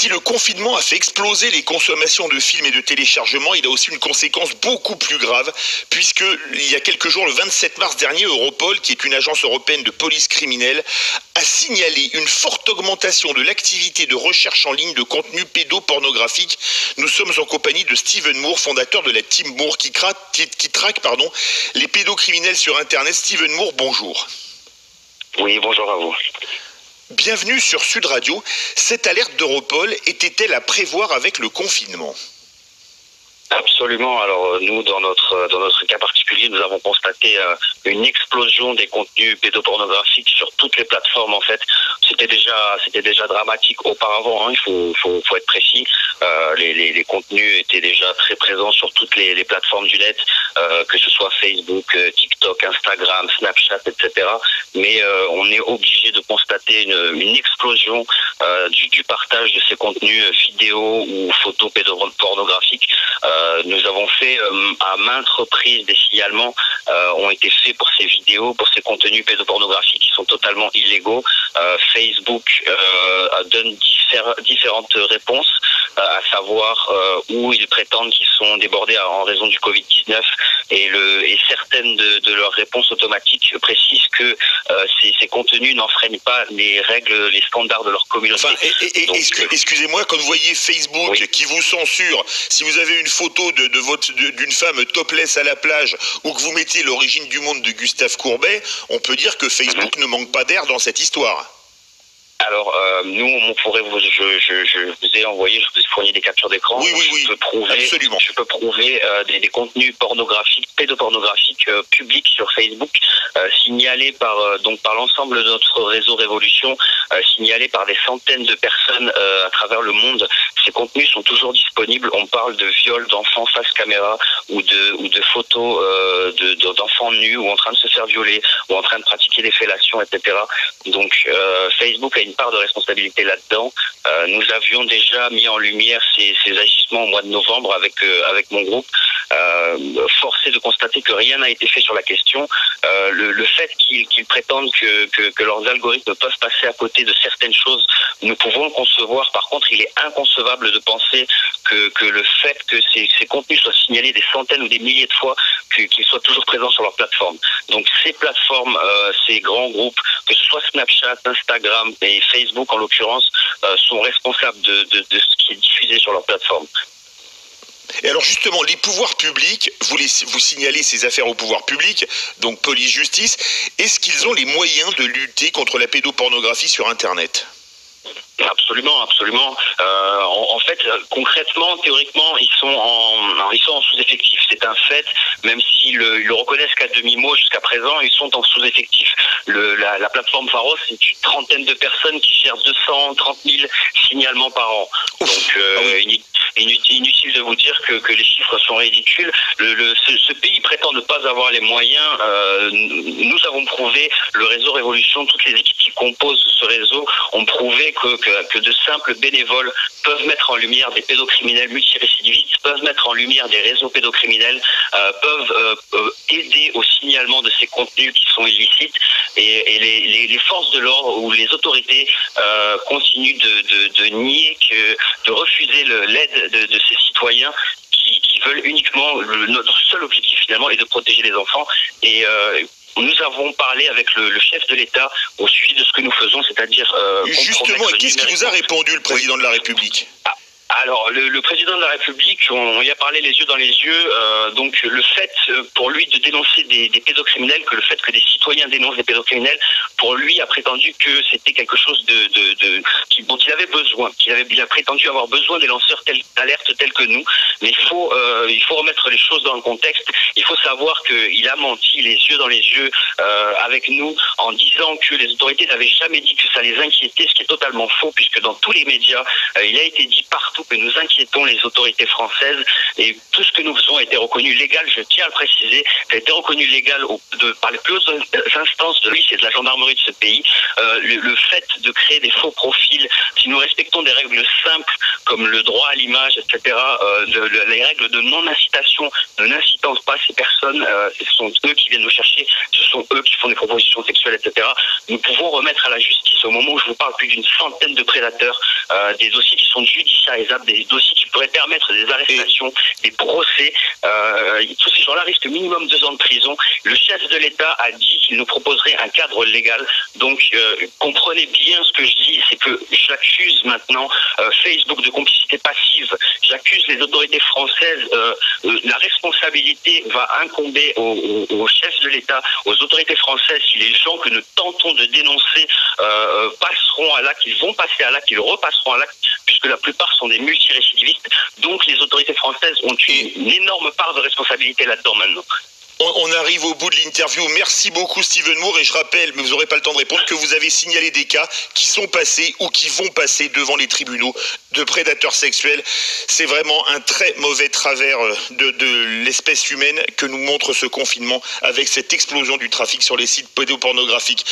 Si le confinement a fait exploser les consommations de films et de téléchargements, il a aussi une conséquence beaucoup plus grave, puisque il y a quelques jours, le 27 mars dernier, Europol, qui est une agence européenne de police criminelle, a signalé une forte augmentation de l'activité de recherche en ligne de contenu pédopornographique. Nous sommes en compagnie de Steven Moore, fondateur de la Team Moore, qui traque les pédocriminels sur Internet. Steven Moore, bonjour. Oui, bonjour à vous. Bienvenue sur Sud Radio. Cette alerte d'Europol était-elle à prévoir avec le confinement ? Absolument. Alors nous, dans notre cas particulier, nous avons constaté une explosion des contenus pédopornographiques sur toutes les plateformes. En fait, c'était déjà dramatique auparavant. Hein, il faut être précis. Les contenus étaient déjà très présents sur toutes les plateformes du net, que ce soit Facebook, TikTok, Instagram, Snapchat, etc. Mais on est obligé de constater une explosion du partage de ces contenus vidéo ou photos pédopornographiques. Nous avons fait à maintes reprises des signalements ont été faits pour ces vidéos, pour ces contenus pédopornographiques qui sont totalement illégaux. Facebook donne différentes réponses, à savoir où ils prétendent qu'ils sont débordés en raison du Covid-19 et certaines de leurs réponses automatiques précisent que ces contenus n'enfreignent pas les règles, les standards de leur communauté. Enfin, excusez-moi, quand vous voyez Facebook qui vous censure, si vous avez une photo d'une femme topless à la plage ou que vous mettez l'origine du monde de Gustave Courbet, on peut dire que Facebook ne manque pas d'air dans cette histoire. Alors, nous, je vous ai envoyé, je vous ai fourni des captures d'écran. Oui, je peux prouver, absolument. Je peux prouver des contenus pornographiques, pédopornographiques publics sur Facebook, signalés par l'ensemble de notre réseau Révolution, signalés par des centaines de personnes à travers le monde. Ces contenus sont toujours disponibles. On parle de viols d'enfants face caméra ou de photos d'enfants nus ou en train de se faire violer ou en train de pratiquer des fellations, etc. Donc, Facebook a une part de responsabilité là-dedans. Nous avions déjà mis en lumière ces agissements au mois de novembre avec mon groupe. Forcé de constater que rien n'a été fait sur la question. Le fait qu'ils prétendent que leurs algorithmes peuvent passer à côté de certaines choses, nous pouvons le concevoir. Par contre, il est inconcevable de penser que le fait que ces contenus soient signalés des centaines ou des milliers de fois, qu'ils soient toujours présents sur leur plateforme. Donc ces plateformes, ces grands groupes, que ce soit Snapchat, Instagram et Facebook en l'occurrence, sont responsables de ce qui est diffusé sur leur plateforme. Et alors justement, les pouvoirs publics, vous signalez ces affaires aux pouvoirs publics, donc police, justice, est-ce qu'ils ont les moyens de lutter contre la pédopornographie sur Internet ? Absolument, absolument. En fait, concrètement, théoriquement, ils sont en sous-effectif. C'est un fait, même s'ils le reconnaissent qu'à demi-mot jusqu'à présent, ils sont en sous-effectif. La plateforme Pharos, c'est une trentaine de personnes qui gèrent 230 000 signalements par an. Donc, inutile de vous dire que les chiffres sont ridicules. Ce pays prétend ne pas avoir les moyens. Nous avons prouvé, le réseau Révolution, toutes les équipes qui composent ce réseau ont prouvé que de simples bénévoles peuvent mettre en lumière des pédocriminels multirécidivistes, peuvent mettre en lumière des réseaux pédocriminels, peuvent aider au signalement de ces contenus qui sont illicites et les forces de l'ordre ou les autorités continuent de nier, de refuser l'aide de ces citoyens qui veulent uniquement, notre seul objectif finalement est de protéger les enfants et nous avons parlé avec le chef de l'État au sujet de ce que nous faisons, c'est-à-dire... Justement, et qu'est-ce qui vous a répondu, le président de la République ? Alors, le président de la République, on y a parlé les yeux dans les yeux. Donc, le fait pour lui de dénoncer des pédocriminels, que le fait que des citoyens dénoncent des pédocriminels, pour lui a prétendu que c'était quelque chose dont il avait besoin, qu'il a prétendu avoir besoin des lanceurs d'alerte tels que nous. Mais il faut remettre les choses dans le contexte. Il faut savoir qu'il a menti les yeux dans les yeux avec nous en disant que les autorités n'avaient jamais dit que ça les inquiétait, ce qui est totalement faux, puisque dans tous les médias, il a été dit partout que nous inquiétons les autorités françaises et tout ce que nous faisons a été reconnu légal, je tiens à le préciser, ça a été reconnu légal par les plus hautes instances de police et de la gendarmerie de ce pays. Le fait de créer des faux profils, si nous respectons des règles simples comme le droit à l'image, etc., les règles de non-incitation, ne n'incitant pas ces personnes, ce sont eux qui viennent nous chercher, ce sont eux qui font des propositions sexuelles, etc. Nous pouvons remettre à la justice, au moment où je vous parle, plus d'une centaine de prédateurs, des dossiers qui sont judiciarisables, des dossiers qui pourraient permettre des arrestations, des procès. Tous ces gens-là risquent minimum 2 ans de prison. Le chef de l'État a dit qu'il nous proposerait un cadre légal. Donc, comprenez bien ce que je dis, c'est que j'accuse maintenant Facebook de complicité passive. J'accuse les autorités françaises. La responsabilité va incomber aux chefs de l'État, aux autorités françaises, si les gens que nous tentons de dénoncer passeront à l'acte, ils vont passer à l'acte, ils repasseront à l'acte, puisque la plupart sont des multirécidivistes. Donc les autorités françaises ont une énorme part de responsabilité là-dedans maintenant. On arrive au bout de l'interview. Merci beaucoup Steven Moore, et je rappelle, mais vous n'aurez pas le temps de répondre, que vous avez signalé des cas qui sont passés ou qui vont passer devant les tribunaux de prédateurs sexuels. C'est vraiment un très mauvais travers de l'espèce humaine que nous montre ce confinement avec cette explosion du trafic sur les sites pédopornographiques.